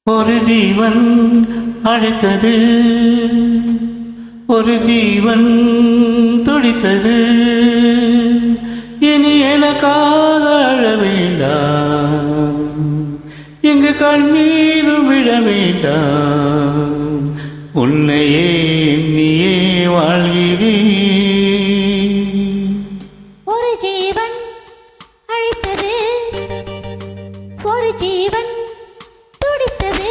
ஒரு ஜீவன் அழைத்தது, ஒரு ஜீவன் துடித்தது. இனி எனக்காக அழ வேண்டாம், இங்கு கண்ணீரும் விழ வேண்டாம். உன்னையே எண்ணியே வாழ்கிறேன். ஒரு ஜீவன் அழைத்தது, ஒரு ஜீவன் துடித்தது.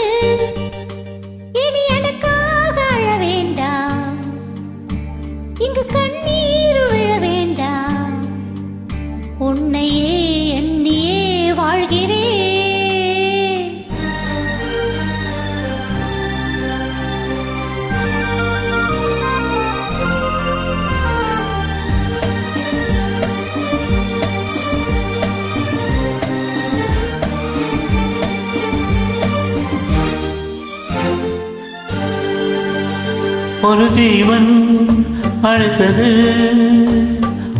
இனி எனக்காக அழ வேண்டாம், இங்கு கண்ணீர் விழ வேண்டாம். உன்னையே எண்ணியே வாழ்கிறேன். ஒரு ஜீவன் அழைத்தது,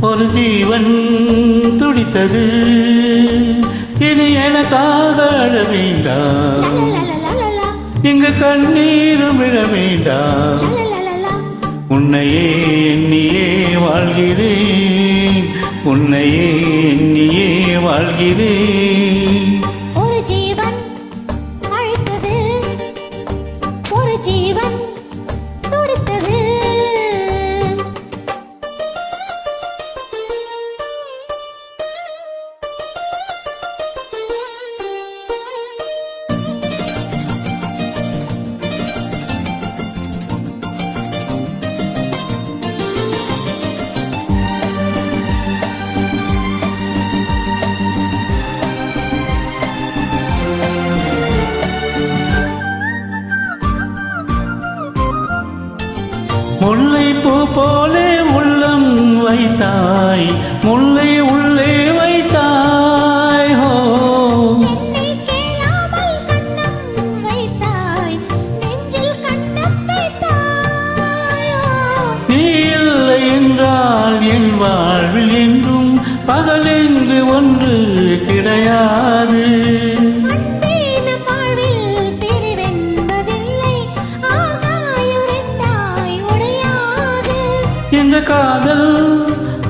ஒரு ஜீவன் துடித்தது. இனி எனக்காக அழ வேண்டாம், இங்கு கண்ணீரும் விழ வேண்டாம். உன்னையே எண்ணியே வாழ்கிறேன், உன்னையே எண்ணியே வாழ்கிறேன். ஒரு ஜீவன் அழைத்தது, ஒரு ஜீவன் துடித்தது. முல்லை பூ போலே உள்ளம் வைத்தாய், முல்லை உள்ளே வைத்தாய். ஹோ என்னை கேளாமல் கண்ணம் வைத்தாய், நெஞ்சில் கண்ணம் வைத்தாய். நீ இல்லை என்றால் என் வாழ்வில் என்றும் பகலென்று ஒன்று கிடையாது. என்ற காதல்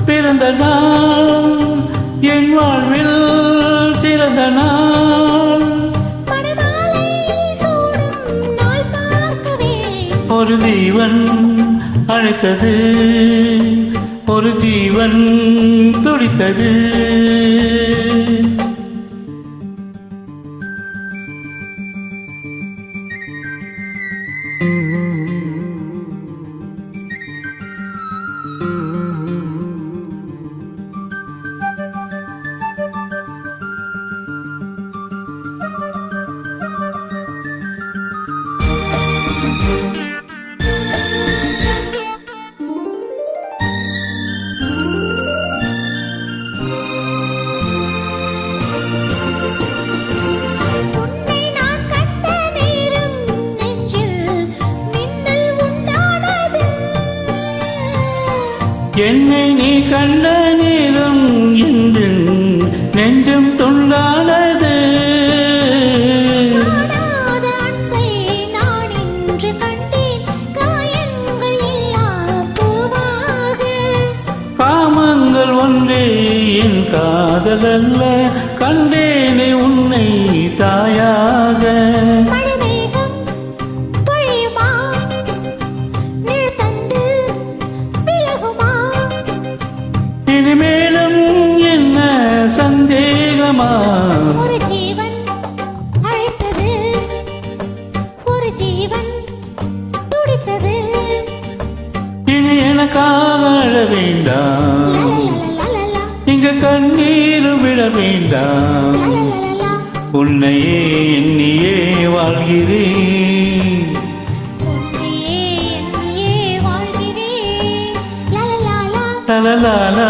பிறந்த நாள் என் வாழ்வில் சிறந்த நாள். ஒரு ஜீவன் அழைத்தது, ஒரு ஜீவன் துடித்தது. என்னை நீ கண்ட நேரம் எந்த நெஞ்சம் துண்டானது. காமங்கள் ஒன்றே என் காதல் அல்ல, கண்டேனே உன்னை தாயாக. இனிமேலும் என்ன சந்தேகமா? ஒரு ஜீவன் அழைத்தது, ஒரு ஜீவன் துடித்தது. இனி எனக்காக அழ வேண்டாம், இங்கு கண்ணீரும் விட வேண்டாம். உன்னையே எண்ணியே வாழ்கிறேன், லலலாலா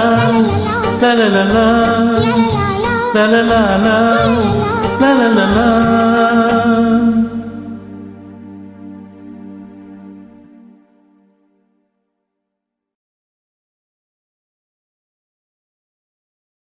லலலலா லலலாலா லலலலா.